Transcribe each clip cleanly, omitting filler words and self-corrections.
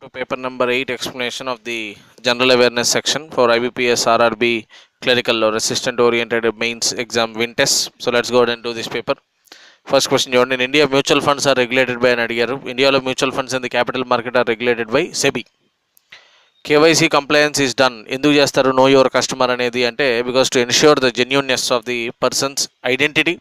to paper number 8, explanation of the general awareness section for IBPS RRB clerical or assistant oriented mains exam win test. So let's go ahead and do this paper. First question, in India mutual funds are regulated by an adigaru. India lo mutual funds in the capital market are regulated by SEBI. KYC compliance is done. Enduku chestaru know your customer anedi ante because to ensure the genuineness of the person's identity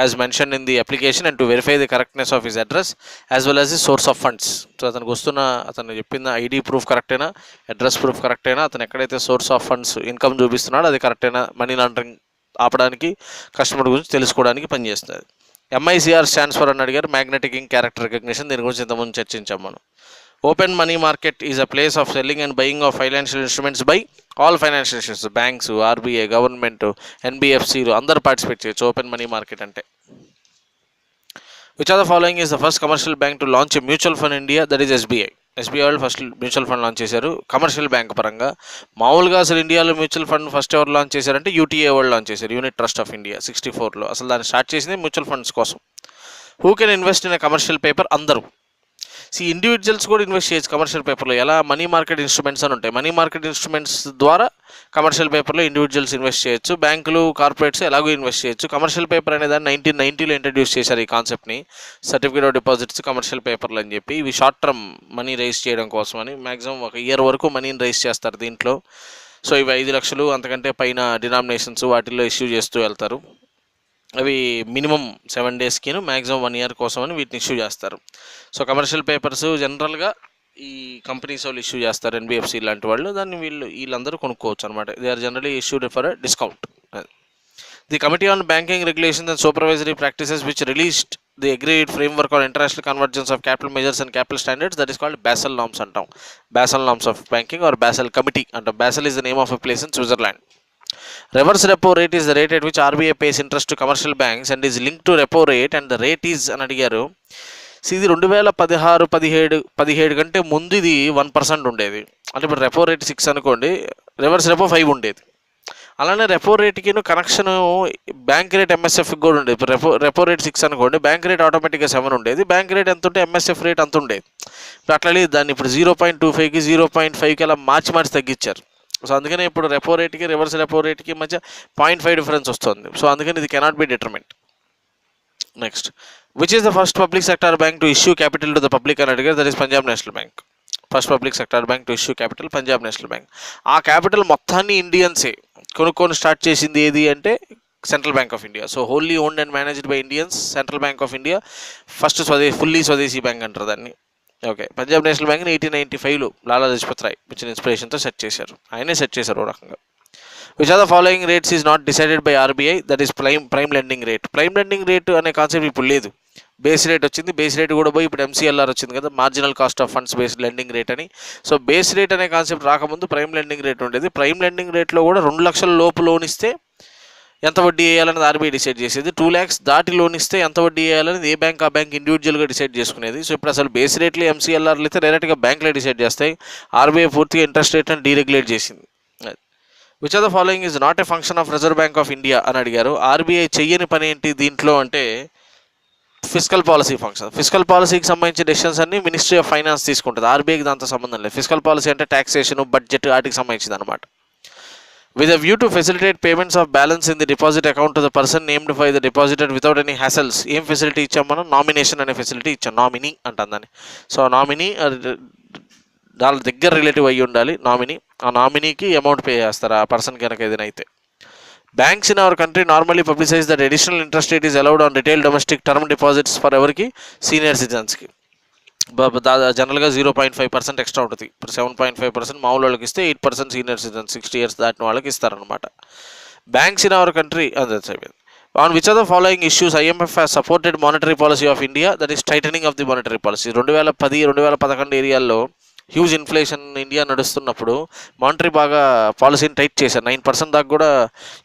as mentioned in the application and to verify the correctness of his address as well as the source of funds. So అతనికి వస్తున్న అతను చెప్పిన ID proof correct అయినా, address proof correct అయినా, అతను ఎక్కడైతే source of funds income చూపిస్తున్నాడో అది correct అయినా మనీ లాండరింగ్ ఆపడానికి కస్టమర్ గురించి తెలుసుకోవడానికి పనిచేస్తుంది. MICR స్టాండ్స్ ఫర్ అని అడిగారు, మ్యాగ్నెటిక్ ఇంక్ క్యారెక్టర్ రికగ్నిషన్. దీని గురించి ఇంతకుముందు చర్చించాం మనం. Open money market is a place of selling and buying of financial instruments by all financial institutions, banks, RBI, government, NBFCలు అందరూ పార్టిసిపేట్ చేయొచ్చు ఓపెన్ మనీ మార్కెట్ అంటే. Which are the following is the first commercial bank to launch a mutual fund India, that is SBI. SBI వాళ్ళు first mutual fund launch చేశారు commercial bank పరంగా. మామూలుగా అసలు ఇండియాలో మ్యూచువల్ ఫండ్ ఫస్ట్ ఎవరు launch చేశారంటే UTA వాళ్ళు లాంచ్ చేశారు, యూనిట్ ట్రస్ట్ ఆఫ్ ఇండియా 64లో. అసలు దాన్ని స్టార్ట్ చేసింది మ్యూచువల్ ఫండ్స్ కోసం. Who can invest in a commercial paper? అందరూ. ఇండివిజువల్స్ కూడా ఇన్వెస్ట్ చేయొచ్చు కమర్షియల్ పేపర్లో. ఎలా? మనీ మార్కెట్ ఇన్స్ట్రుమెంట్స్ అని ఉంటాయి. మనీ మార్కెట్ ఇన్స్ట్రుమెంట్స్ ద్వారా కమర్షియల్ పేపర్లో ఇండివిజువల్స్ ఇన్వెస్ట్ చేయొచ్చు, బ్యాంకులు, కార్పొరేట్స్ ఎలాగో ఇన్వెస్ట్ చేయొచ్చు. కమర్షియల్ పేపర్ అనే దాన్ని 1990లో ఇంట్రడ్యూస్ చేశారు ఈ కాన్సెప్ట్ని, సర్టిఫికేట్ ఆఫ్ డిపాజిట్స్ కమర్షియల్ పేపర్లు అని చెప్పి. ఇవి షార్ట్ టర్మ్ మనీ రైజ్ చేయడం కోసం అని, మ్యాక్సిమం 1 ఇయర్ వరకు మనీని రైజ్ చేస్తారు దీంట్లో. సో ఇవి 5 లక్షలు అంతకంటే పైన డినామినేషన్స్ వాటిల్లో ఇష్యూ చేస్తూ వెళ్తారు. అవి మినిమం 7 డేస్కిను మ్యాక్సిమం 1 ఇయర్ కోసం అని వీటిని ఇష్యూ చేస్తారు. సో కమర్షియల్ పేపర్స్ జనరల్గా ఈ కంపెనీస్ వాళ్ళు ఇష్యూ చేస్తారు, NBFC లాంటి వాళ్ళు. దాన్ని వీళ్ళందరూ కొనుక్కోవచ్చు అనమాట. They are generally issued for discount. The committee on banking regulations and supervisory practices which released the agreed framework on international convergence of capital measures and capital standards, that is called Basel norms అంటాం. Basel norms of banking or Basel committee అంటాం. Basel is the name of a place in Switzerland. Reverse repo rate is the rate at which RBI pays interest to commercial banks and is linked to repo rate and the rate is అని అడిగారు. ఇది 2016-17 కంటే ముందు ఇది 1% ఉండేది. అంటే ఇప్పుడు repo rate 6 అనుకోండి, రివర్స్ రెపో 5 ఉండేది. అలానే రెపో రేట్కి కనెక్షన్ బ్యాంక్ రేట్ MSFకి కూడా ఉండేది. ఇప్పుడు రెపో రేట్ 6 అనుకోండి, బ్యాంక్ రేట్ ఆటోమేటిక్గా 7 ఉండేది. బ్యాంక్ రేట్ ఎంత ఉంటే MSF రేట్ అంత ఉండేది. ఇప్పుడు అట్లా దాన్ని ఇప్పుడు 0.25కి 0.5కి అలా మార్చి తగ్గించారు. సో అందుకనే ఇప్పుడు రెపో రేట్కి రివర్స్ రెపో రేట్కి మధ్య 0.5 డిఫరెన్స్ వస్తుంది. సో అందుకని ఇది cannot be determined. Next, which is the first public sector bank to issue capital to the public అని అడిగారు. That is Punjab national bank. First public sector bank to issue capital Punjab national bank. ఆ capital మొత్తాన్ని ఇండియన్సే కొనుక్కొని start చేసింది ఏది అంటే central bank of India. So wholly owned and managed by Indians. Central bank of India first fully స్వదేశీ bank అంటారు దాన్ని. Okay, Punjab national బ్యాంక్ని 1895లో లాలా లజపత్ రాయ్ ఇచ్చిన ఇన్స్పిరేషన్తో సెట్ చేశారు. ఆయనే సెట్ చేశారు ఓ రకంగా. Which are the following rates is not decided by RBI, that is prime lending rate. Prime lending rate అనే కాన్సెప్ట్ ఇప్పుడు లేదు. బేస్ రేట్ వచ్చింది, బేస్ రేట్ కూడా పోయి ఇప్పుడు MCLR వచ్చింది కదా, marginal cost of funds based lending rate అని. సో బేస్ రేట్ అనే కాన్సెప్ట్ రాకముందు ప్రైమ్ లెండింగ్ రేట్ ఉండేది. ప్రైమ్ లెండింగ్ రేట్లో కూడా 2 లక్షల లోపు లోన్ ఇస్తే ఎంత వడ్డీ వేయాలనేది RBI డిసైడ్ చేసేది. 2 lakhs దాటి లోన్ ఇస్తే ఎంత వడ్డీ వేయాలనేది ఏ బ్యాంక్ ఆ బ్యాంక్ ఇండివిజువల్గా డిసైడ్ చేసుకునేది. సో ఇప్పుడు అసలు బేస్ రేట్లు MCLRలు అయితే డైరెక్ట్గా బ్యాంకులే డిసైడ్ చేస్తాయి. RBI పూర్తిగా ఇంట్రెస్ట్ రేట్ని డీరెగ్యులేట్ చేసింది. Which are the following is not a function of reserve bank of India అని అడిగారు. RBI చెయ్యని పని ఏంటి దీంట్లో అంటే ఫిస్కల్ పాలసీ ఫంక్షన్. ఫిస్కల్ పాలసీకి సంబంధించిన డెసిషన్స్ అన్ని మినిస్ట్రీ ఆఫ్ ఫైనాన్స్ తీసుకుంటుంది. RBIకి దాంతో సంబంధం లేదు. ఫిస్కల్ పాలసీ అంటే ట్యాక్సేషన్, బడ్జెట్ వాటికి సంబంధించింది అనమాట. With a view to facilitate payments of balance in the deposit account to the person named by the depositor without any hassles, ఏం ఫెసిలిటీ ఇచ్చాం మనం? నామినేషన్ అనే ఫెసిలిటీ ఇచ్చాం. నామినీ అంటాం దాన్ని. సో నామినీ వాళ్ళ దగ్గర రిలేటివ్ అయ్యి ఉండాలి నామినీ. ఆ నామినీకి అమౌంట్ పే చేస్తారు ఆ పర్సన్ కనుక ఏదైనా అయితే. Banks in our country normally publicize that additional interest rate is allowed on retail domestic term deposits for ఎవరికి? సీనియర్ సిటిజన్స్కి. జనరల్గా 0.5% ఎక్స్ట్రా ఉంటుంది. ఇప్పుడు 7.5% మామూలు వాళ్ళకి ఇస్తే 8% సీనియర్ సిటిజన్ 60 years దాటిన వాళ్ళకి ఇస్తారనమాట. Banks in our country on which are the following issues IMF has supported monetary policy of India, that is tightening of the monetary policy. 2010-2011 ఏరియాల్లో హ్యూజ్ ఇన్ఫ్లేషన్ ఇండియా నడుస్తున్నప్పుడు మానిటరీ బాగా పాలసీని tight చేశారు. 9% దాకా కూడా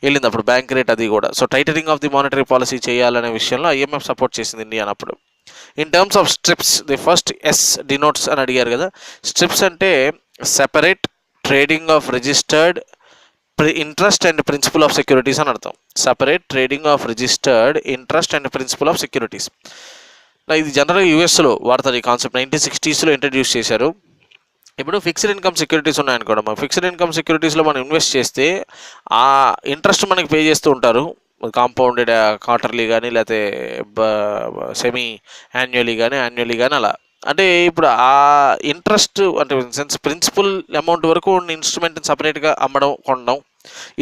వెళ్ళింది అప్పుడు బ్యాంక్ రేట్ అది కూడా. So tightening of the monetary policy చేయాలనే విషయంలో IMF సపోర్ట్ చేసింది ఇండియాని అప్పుడు. In terms of strips the first S denotes అని అడిగారు కదా. స్ట్రిప్స్ అంటే separate trading of registered interest and principal of securities అని అర్థం. Separate trading of registered interest and principal of securities. ఇది జనరల్గా US వాడతారు ఈ కాన్సెప్ట్. 1960sలో ఇంట్రడ్యూస్ చేశారు. ఇప్పుడు ఫిక్స్డ్ ఇన్కమ్ సెక్యూరిటీస్ ఉన్నాయనుకోండి, మా ఫిక్స్డ్ ఇన్కమ్ సెక్యూరిటీస్లో మనం ఇన్వెస్ట్ చేస్తే ఆ ఇంట్రెస్ట్ మనకి పే చేస్తూ ఉంటారు, కాంపౌండెడ్ క్వార్టర్లీ కానీ లేకపోతే సెమీ యాన్యువలీ కానీ అలా. అంటే ఇప్పుడు ఆ ఇంట్రెస్ట్ అంటే సెన్స్ ప్రిన్సిపల్ అమౌంట్ వరకు ఉన్న ఇన్స్ట్రుమెంట్ని సపరేట్గా అమ్మడం కొనడం,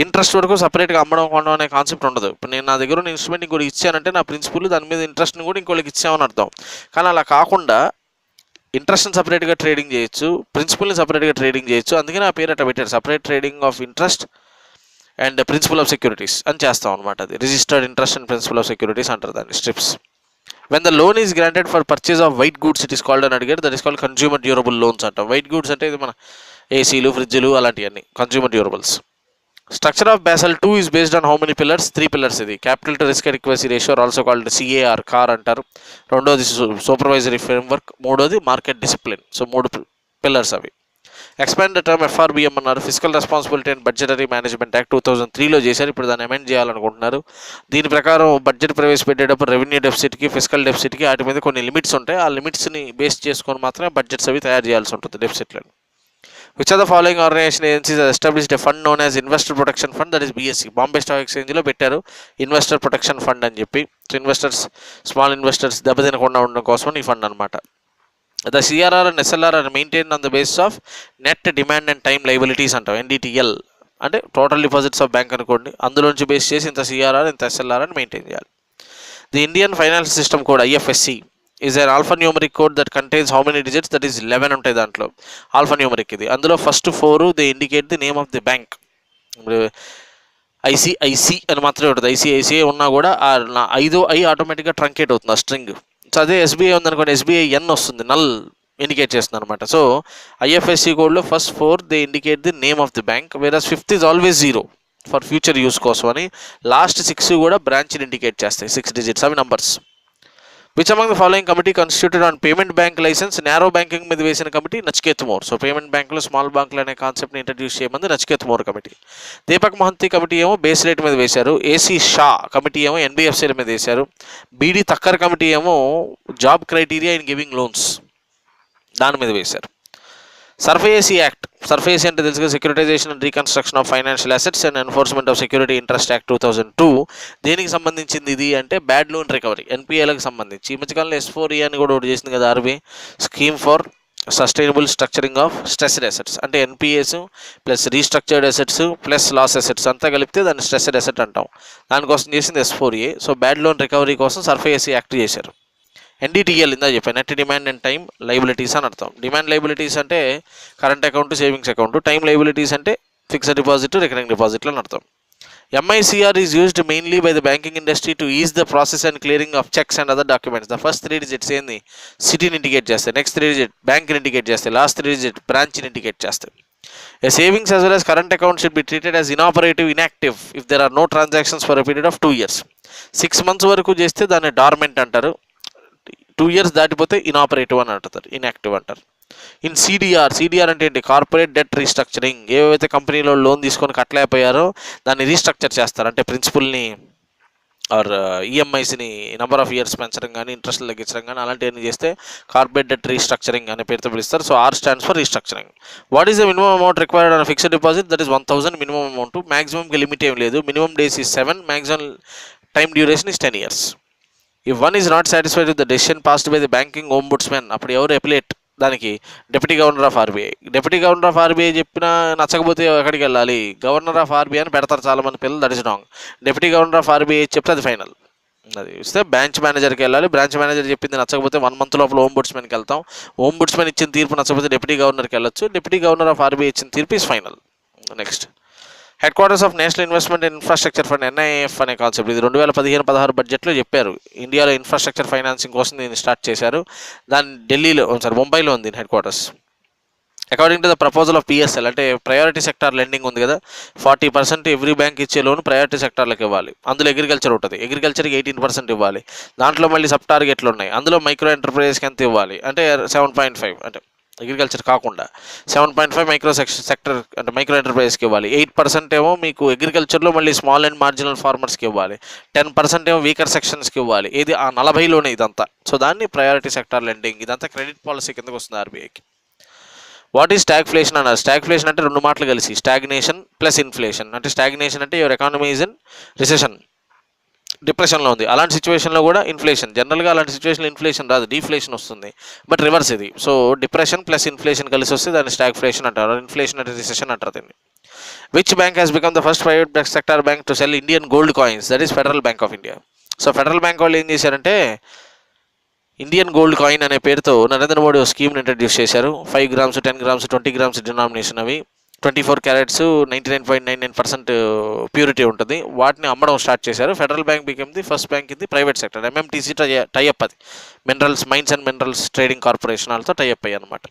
ఇంట్రెస్ట్ వరకు సపరేట్గా అమ్మడం కొనడం అనే కాన్సెప్ట్ ఉండదు. ఇప్పుడు నేను నా దగ్గర ఉన్న ఇన్స్ట్రుమెంట్ ఇంకోటి ఇచ్చానంటే నా ప్రిన్సిపల్ దాని మీద ఇంట్రెస్ట్ని కూడా ఇంకోళ్ళకి ఇచ్చామని అర్థం. కానీ అలా కాకుండా ఇంట్రెస్ట్ని సపరేట్గా ట్రేడింగ్ చేయొచ్చు, ప్రిన్సిపల్ని సపరేట్గా ట్రేడింగ్ చేయొచ్చు. అందుకని ఆ పేరు అట్లా పెట్టారు, separate trading of interest and principal of securities అని చేస్తాం అనమాట. అది registered interest and principal of securities అంటారు దాన్ని, strips. When the loan is granted for purchase of white goods it is called అని అడిగారు, that is called consumer durable loans అంటాం. White goods అంటే ఇది మన ఏసీలు, ఫ్రిడ్జ్లు అలాంటివన్నీ consumer durables. Structure of Basel II is based on how many pillars? 3 pillars. ఇది capital to risk adequacy ratio, also called CAR, car అంటారు. రెండోది సూపర్వైజరీ ఫ్రేమ్వర్క్, మూడోది మార్కెట్ డిసిప్లిన్. సో 3 పిల్లర్స్ అవి. ఎక్స్పాండ్ ద టర్మ్ FRBM అన్నారు, fiscal responsibility and budgetary management act 2003లో చేశారు. ఇప్పుడు దాన్ని అమెండ్ చేయాలనుకుంటున్నారు. దీని ప్రకారం బడ్జెట్ ప్రవేశపెట్టేటప్పుడు రెవెన్యూ డెఫిసిట్కి, ఫిజికల్ డెఫిసిట్కి వాటి మీద కొన్ని లిమిట్స్ ఉంటాయి. ఆ లిమిట్స్ని బేస్ చేసుకొని మాత్రమే బడ్జెట్స్ అవి తయారు చేయాల్సి ఉంటుంది, డెఫిసిట్లను. Which of the following organization agencies has established a fund known as Investor Protection Fund, that is BSC? Bombay stock ఎక్స్చేంజ్లో పెట్టారు ఇన్వెస్టర్ ప్రొటెక్షన్ ఫండ్ అని చెప్పి. సో ఇన్వెస్టర్స్, స్మాల్ ఇన్వెస్టర్స్ దెబ్బతినకుండా ఉండడం కోసం ఈ ఫండ్ అనమాట. The CRR and SLR are maintain on the basis of net demand and time liabilities అంటాం. NDTL అంటే టోటల్ డిపాజిట్స్ ఆఫ్ బ్యాంక్ అనుకోండి, అందులోంచి బేస్ చేసి ఇంత CRR ఇంత SLR అని మెయింటైన్ చేయాలి. The Indian finance system code IFSC is an alphanumeric code that contains how many digits? That is 11 ఉంటాయి దాంట్లో. ఆల్ఫాన్యూమరిక్ ఇది. అందులో first 4 they indicate the name of the bank. ICIC అని మాత్రమే ఉంటుంది. ICICI ఉన్నా కూడా నా 5వ I ఆటోమేటిక్గా ట్రంకేట్ అవుతుంది ఆ స్ట్రింగ్. సో అదే SBI ఉందనుకోండి, SBI N వస్తుంది, నల్ ఇండికేట్ చేస్తుంది అనమాట. సో IFSC కోడ్లో first 4 they indicate the name of the bank, whereas 5th is always 0 for future use కోసం అని. లాస్ట్ 6 కూడా బ్రాంచ్ని ఇండికేట్ చేస్తాయి, 6 digits అవి numbers. Which among the following committee constituted on payment bank license? Narrow banking మీద వేసిన committee Nachiket Mor. So payment బ్యాంకులో small బ్యాంకులు అనే కాన్సెప్ట్ని ఇంట్రడ్యూస్ చేయమంది నచికేత్ మోర్ కమిటీ. దీపక్ మహంతి కమిటీ ఏమో బేస్ రేట్ మీద వేశారు. AC షా కమిటీ ఏమో NBFCల మీద వేశారు. BD తక్కర్ కమిటీ ఏమో job criteria in giving loans దాని మీద వేశారు. సర్ఫేసీ యాక్ట్, సర్ఫేసీ అంటే తెలుసుగా, securitisation and reconstruction of financial assets and enforcement of security interest act 2002. దేనికి సంబంధించింది ఇది అంటే బ్యాడ్ లోన్ రికవరీ, NPAలకు సంబంధించి. ఈ మధ్యకాలంలో S4E అని కూడా ఒకటి చేసింది కదా RBI, scheme for sustainable structuring of stressed assets. అంటే NPAs plus restructured assets plus loss assets అంతా కలిపితే దాన్ని స్ట్రెస్డ్ అసెట్ అంటాం. దానికోసం చేసింది S4A. So bad loan recovery కోసం సర్ఫేసీ యాక్ట్ చేశారు. NDTL ఇందా చెప్పాను, net demand and time liabilities అని అర్థం. డిమాండ్ లైబిలిటీస్ అంటే current account, savings account. Time liabilities అంటే ఫిక్స్డ్ డిపాజిట్, రికరింగ్ డిపాజిట్లు అని అర్థం. MICR is used mainly by the banking industry to is the process and clearing of checks and other documents. The first 3 digits ఏంది సిటీని indicate చేస్తాయి, next 3 digits బ్యాంక్ని indicate చేస్తాయి, last 3 digits బ్రాంచ్ని indicate చేస్తాయి. A savings as well as current account should be treated as inactive if there are no transactions for a period of 2 years. 6 months వరకు చేస్తే దాన్ని dormant అంటారు, 2 years దాటిపోతే inoperative అని అంటారు, inactive అంటారు. ఇన్ CDR అంటే ఏంటి? Corporate debt restructuring. ఏవైతే కంపెనీలో లోన్ తీసుకొని కట్టలేకపోయారో దాన్ని రీస్ట్రక్చర్ చేస్తారు. అంటే ప్రిన్సిపల్ని ఆర్ EMIస్ని నెంబర్ ఆఫ్ ఇయర్స్ పెంచడం కానీ ఇంట్రెస్ట్లు తగ్గించడం కానీ అలాంటివన్నీ చేస్తే కార్పొరేట్ డెట్ రీస్ట్రక్చరింగ్ అనే పేరుతో పిలుస్తారు. So R stands for restructuring. What is the minimum amount required on fixed deposit? That is 1000 minimum amount. మ్యాక్సిమంకి లిమిట్ ఏం లేదు. Minimum days is 7, maximum time duration is 10 years. If one is not satisfied with the decision passed by the banking ombudsman, అప్పుడు ఎవరు appellate దానికి? Deputy governor of RBI. Deputy governor of RBI చెప్పినా నచ్చకపోతే ఎక్కడికి వెళ్ళాలి? Governor of RBI అని పెడతారు చాలామంది పిల్లలు, that is wrong. Deputy governor of RBI చెప్తే అది ఫైనల్. అది ఇస్తే బ్రాంచ్ మేనేజర్కి వెళ్ళాలి. బ్రాంచ్ మేనేజర్ చెప్పింది నచ్చకపోతే 1 month లోపల ఓంబుడ్స్మెన్కి వెళ్తాం. ఓంబుడ్స్మెన్ ఇచ్చిన తీర్పు నచ్చకపోతే డిప్యూటీ గవర్నర్కి వెళ్ళొచ్చు. డిప్యూటీ గవర్నర్ ఆఫ్ RBI ఇచ్చిన తీర్పు is final. Next, head quarters of national investment and infrastructure fund NIIF అనే కాన్సెప్ట్. ఇది 2015-16 బడ్జెట్లో చెప్పారు. ఇండియాలో ఇన్ఫ్రాస్ట్రక్చర్ ఫైనాన్సింగ్ కోసం దీన్ని స్టార్ట్ చేశారు. దాన్ని ముంబైలో ఉంది head quarters. According to the proposal of PSL అంటే ప్రయారిటీ సెక్టార్ లెండింగ్ ఉంది కదా, 40% ఎవ్రీ బ్యాంక్ ఇచ్చే లోన్ ప్రయారిటీ సెక్టార్లకు ఇవ్వాలి. అందులో అగ్రికల్చర్ ఉంటుంది, అగ్రికల్చర్కి 18% ఇవ్వాలి. దాంట్లో మళ్ళీ సబ్ టార్గెట్లు ఉన్నాయి. అందులో మైక్రో ఎంటర్ప్రైజెస్కి ఎంత ఇవ్వాలి అంటే 7.5, అంటే అగ్రికల్చర్ కాకుండా 7.5 మైక్రో సెక్టర్ అంటే మైక్రో ఎంటర్ప్రైజెస్కి ఇవ్వాలి. 8% ఏమో మీకు అగ్రికల్చర్లో మళ్ళీ స్మాల్ అండ్ మార్జినల్ ఫార్మర్స్కి ఇవ్వాలి. 10% ఏమో వీకర్ సెక్షన్స్కి ఇవ్వాలి. ఇది ఆ 40లోనే ఇదంతా. సో దాన్ని ప్రయారిటీ సెక్టార్ లెండింగ్. ఇదంతా క్రెడిట్ పాలసీ కిందకు వస్తుంది RBIకి. వాట్ ఈజ్ స్టాగ్ఫ్లేషన్ అన్నారు. స్టాగ్ఫ్లేషన్ అంటే రెండు మాటలు కలిసి స్టాగ్నేషన్ ప్లస్ ఇన్ఫ్లేషన్. అంటే స్టాగ్నేషన్ అంటే your economy is in recession, డిప్రెషన్లో ఉంది. అలాంటి సిచ్యువేషన్లో కూడా ఇన్ఫ్లేషన్, జనరల్గా అలాంటి సిచ్యువేషన్లో ఇన్ఫ్లేషన్ రాదు, డీఫ్లేషన్ వస్తుంది. బట్ రివర్స్ ఇది. సో డిప్రెషన్ ప్లస్ ఇన్ఫ్లేషన్ కలిసి వస్తే దాన్ని స్టాగ్ఫ్లేషన్ అంటారు, ఇన్ఫ్లేషన్ అంటే రిసెషన్ అంటారు దీన్ని. Which bank has become the first private sector bank to cell Indian gold coins, that is federal bank of India. So federal bank వాళ్ళు ఏం చేశారంటే ఇండియన్ గోల్డ్ కాయిన్ అనే పేరుతో నరేంద్ర మోడీ ఒక స్కీమ్ని ఇంట్రడ్యూస్ చేశారు. 5 గ్రామ్స్, 10 గ్రామ్స్, 20 గ్రామ్స్ డినామినేషన్ అవి, 24 carrots, 99.99% purity ఉంటుంది. వాటిని అమ్మడం స్టార్ట్ చేశారు. Federal bank become the first bank in the private sector. MMTC tie up, అది minerals, mines and minerals trading corporation వాళ్ళతో టైఅప్ అయ్యాయి అనమాట.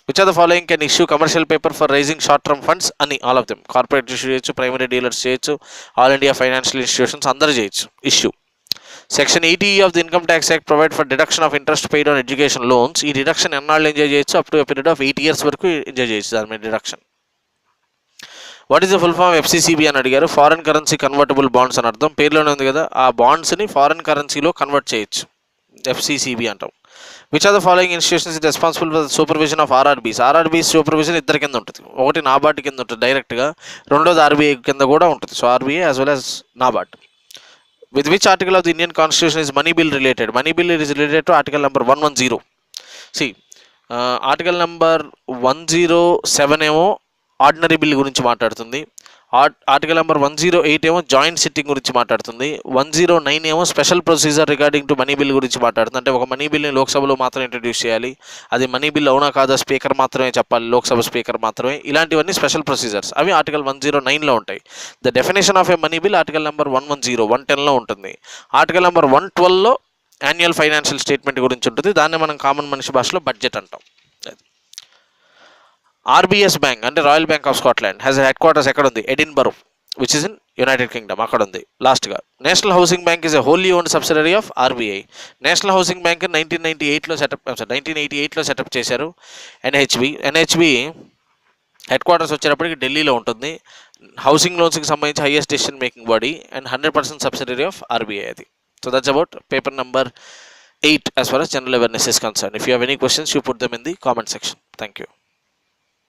Which are the following can issue commercial paper for raising short term funds అని? All of them. Corporate issue చేయొచ్చు, primary dealers చేయొచ్చు, all India financial institutions అందరూ చేయొచ్చు issue. Section 80 of the income tax act provide for deduction of interest paid on education loans. ఈ deduction ఎన్నాళ్ళు enjoy చేయొచ్చు? Up to period of 8 years వరకు enjoy చేయొచ్చు దాని మీద deduction. What is the full form FCCB అని అడిగారు. Foreign currency convertible bonds అని అర్థం, పేరులోనే ఉంది కదా. ఆ బాండ్స్ని ఫారెన్ కరెన్సీలో కన్వర్ట్ చేయొచ్చు, ఎఫ్సిసిబి అంటాం. Which are the following institutions responsible for supervision of RRBs? RRBs supervision ఇద్దరి కింద ఉంటుంది. ఒకటి నాబార్డ్ కింద ఉంటుంది డైరెక్ట్గా, రెండోది ఆర్బీఐ కింద కూడా ఉంటుంది. So RBI as well as NABARD. With which article of the Indian Constitution is money bill related? Money bill is related to article number 110. See, article number 107 ఏమో ఆర్డినరీ బిల్ గురించి మాట్లాడుతుంది. ఆర్టికల్ నెంబర్ 108 ఏమో joint sitting గురించి మాట్లాడుతుంది. 109 ఏమో special procedure regarding to money bill గురించి మాట్లాడుతుంది. అంటే ఒక మనీ బిల్ని లోక్సభలో మాత్రం ఇంట్రడ్యూస్ చేయాలి, అది మనీ బిల్ అవునా కాదా స్పీకర్ మాత్రమే చెప్పాలి, లోక్సభ స్పీకర్ మాత్రమే. ఇలాంటివన్నీ స్పెషల్ ప్రొసీజర్స్, అవి ఆర్టికల్ 109లో ఉంటాయి. The definition of a money bill article number 110, 110లో ఉంటుంది. ఆర్టికల్ నెంబర్ 112లో యాన్యువల్ ఫైనాన్షియల్ స్టేట్మెంట్ గురించి ఉంటుంది. దాన్ని మనం కామన్ మనిషి భాషలో బడ్జెట్ అంటాం. ఆర్బిఎస్ బ్యాంక్ అంటే royal bank of Scotland has headquarters ఎక్కడ ఉంది? Edinburgh, which is in United Kingdom, అక్కడ ఉంది. లాస్ట్గా national housing bank is a wholly owned subsidiary of RBI. National housing bank 1988లో setup చేశారు. ఎన్హెచ్బి హెడ్ క్వార్టర్స్ వచ్చేటప్పటికి ఢిల్లీలో ఉంటుంది. హౌసింగ్ లోన్స్కి సంబంధించి highest decision making body and 100% subsidiary of RBI అది. So that's about paper number 8 as far as general awareness is concerned. If you have any questions, you put them in the comment section. Thank you.